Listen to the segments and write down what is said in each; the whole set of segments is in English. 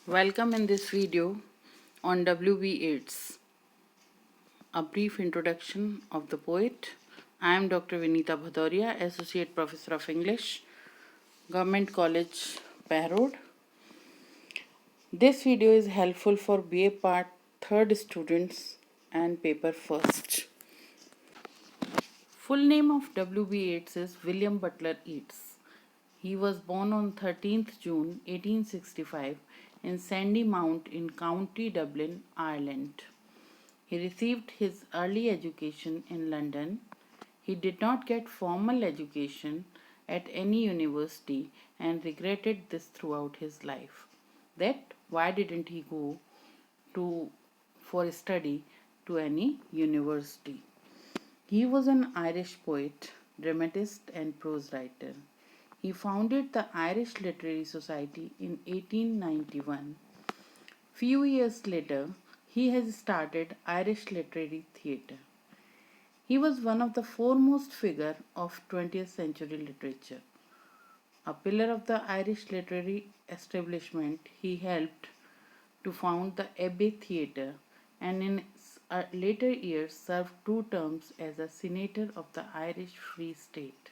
Welcome in this video on W.B. Yeats, a brief introduction of the poet. I am Dr. Vinita Bhadoria, Associate Professor of English, Government College, Pahrod. This video is helpful for BA Part 3rd students and paper first. Full name of W.B. Yeats is William Butler Yeats. He was born on 13th June 1865 in Sandy Mount in County Dublin, Ireland. He received his early education in London. He did not get formal education at any university and regretted this throughout his life. That why didn't he go to for study to any university? He was an Irish poet, dramatist, and prose writer. He founded the Irish Literary Society in 1891. Few years later, he has started Irish Literary Theatre. He was one of the foremost figures of 20th century literature. A pillar of the Irish literary establishment, he helped to found the Abbey Theatre and in later years served 2 terms as a senator of the Irish Free State.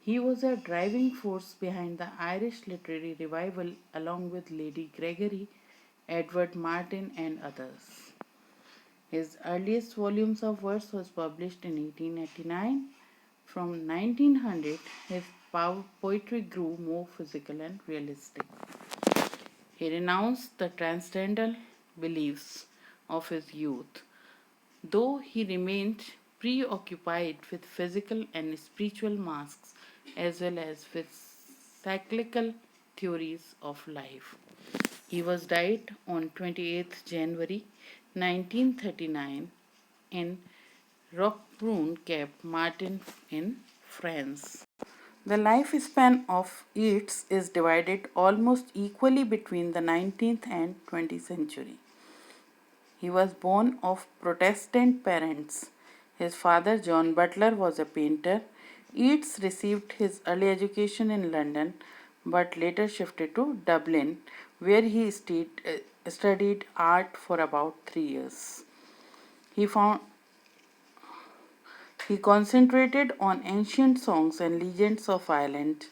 He was a driving force behind the Irish literary revival along with Lady Gregory, Edward Martyn and others. His earliest volumes of verse was published in 1889. From 1900, his poetry grew more physical and realistic. He renounced the transcendental beliefs of his youth, though he remained preoccupied with physical and spiritual masks as well as with cyclical theories of life. He was died on 28th January 1939 in Roquebrune, Cape Martin in France. The lifespan of Yeats is divided almost equally between the 19th and 20th century. He was born of Protestant parents. His father, John Butler, was a painter. Yeats received his early education in London but later shifted to Dublin, where he studied art for about 3 years. He found he concentrated on ancient songs and legends of Ireland.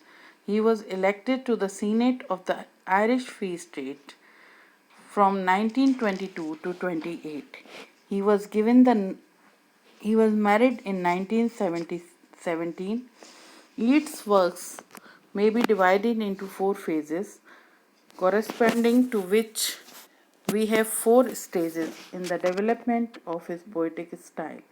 He was elected to the Senate of the Irish Free State from 1922 to 28. He was given the he was married in 1917. Yeats' works may be divided into 4 phases, corresponding to which we have 4 stages in the development of his poetic style.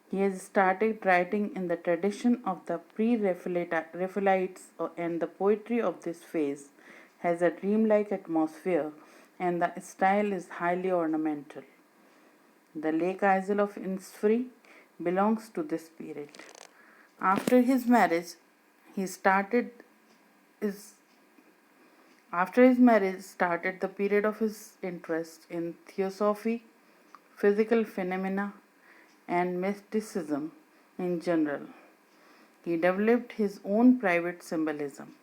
He has started writing in the tradition of the pre-Raphaelites, and the poetry of this phase has a dreamlike atmosphere and the style is highly ornamental. The Lake Isle of Innisfree belongs to this period. After his marriage, he started his started the period of his interest in theosophy, physical phenomena, and mysticism in general. He developed his own private symbolism.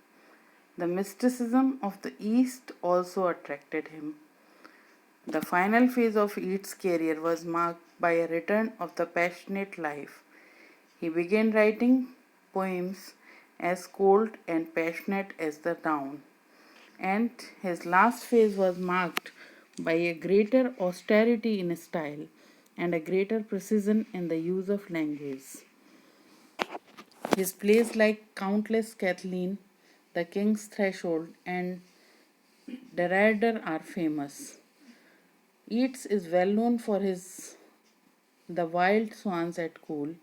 The mysticism of the East also attracted him. The final phase of Yeats' career was marked by a return of the passionate life. He began writing poems as cold and passionate as the dawn, and his last phase was marked by a greater austerity in style and a greater precision in the use of language. His plays like Countess Kathleen, The King's Threshold, and Derrida are famous. Yeats is well known for his The Wild Swans at Cool,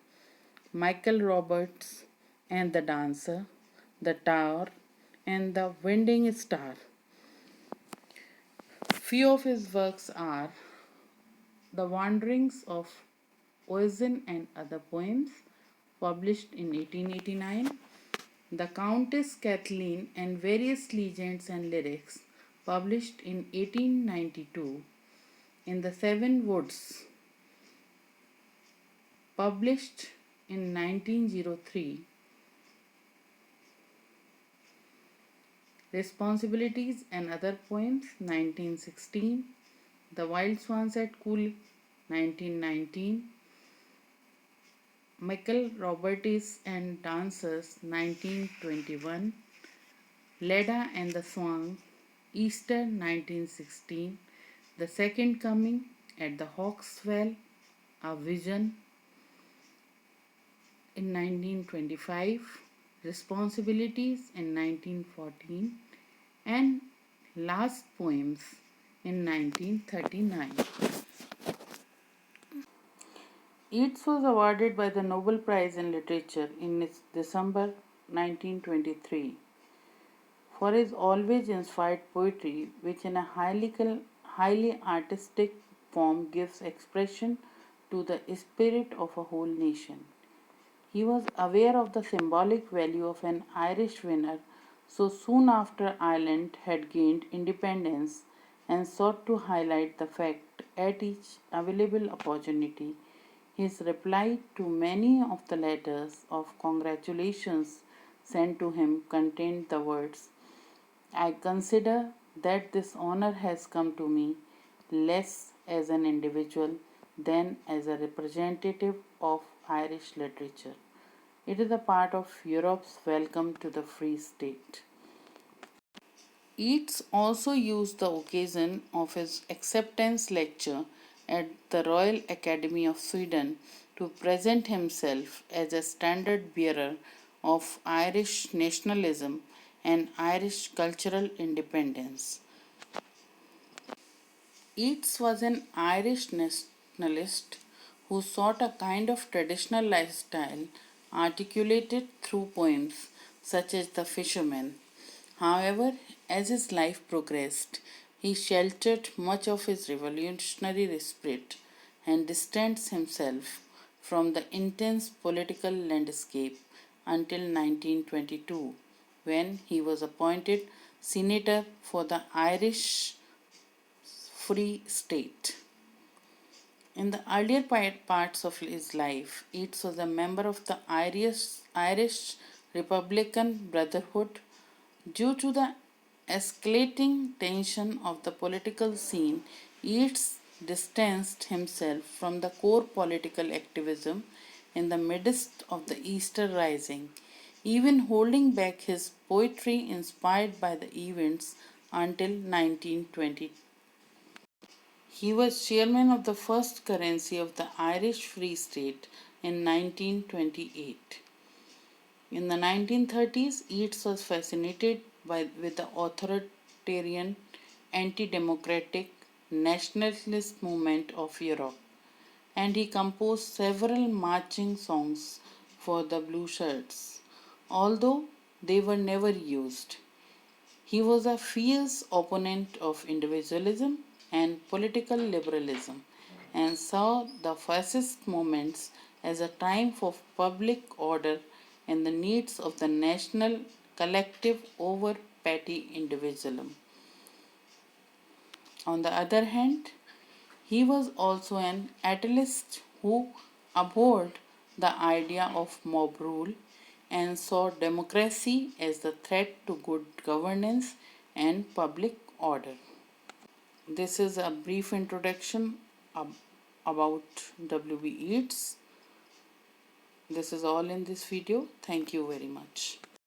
Michael Roberts and the Dancer, The Tower, and The Winding Star. Few of his works are The Wanderings of Oisin and Other Poems, published in 1889, The Countess Kathleen and Various Legends and Lyrics, published in 1892, In the Seven Woods, published in 1903, Responsibilities and Other Poems, 1916. The Wild Swans at Cooley, 1919. Michael Robertis and Dancers, 1921. Leda and the Swan, Easter, 1916. The Second Coming at the Hawk's Well, A Vision, in 1925. Responsibilities in 1914. And Last Poems in 1939. Yeats was awarded by the Nobel Prize in Literature in December 1923 for his always inspired poetry, which in a highly artistic form gives expression to the spirit of a whole nation. He was aware of the symbolic value of an Irish winner so soon after Ireland had gained independence and sought to highlight the fact at each available opportunity. His reply to many of the letters of congratulations sent to him contained the words, I consider that this honor has come to me less as an individual than as a representative of Irish literature. It is a part of Europe's welcome to the Free State. Yeats also used the occasion of his acceptance lecture at the Royal Academy of Sweden to present himself as a standard bearer of Irish nationalism and Irish cultural independence. Yeats was an Irish nationalist who sought a kind of traditional lifestyle articulated through poems such as The Fisherman. However, as his life progressed, he sheltered much of his revolutionary spirit and distanced himself from the intense political landscape until 1922, when he was appointed senator for the Irish Free State. In the earlier parts of his life, Yeats was a member of the Irish Republican Brotherhood. Due to the escalating tension of the political scene, Yeats distanced himself from the core political activism in the midst of the Easter Rising, even holding back his poetry inspired by the events until 1920. He was chairman of the first currency of the Irish Free State in 1928. In the 1930s, Yeats was fascinated with the authoritarian, anti democratic, nationalist movement of Europe, and he composed several marching songs for the Blue Shirts, although they were never used. He was a fierce opponent of individualism and political liberalism and saw the fascist movements as a time for public order and the needs of the national collective over petty individualism. On the other hand, he was also an atheist who abhorred the idea of mob rule and saw democracy as the threat to good governance and public order. This is a brief introduction about W.B. Yeats. This is all in this video. Thank you very much.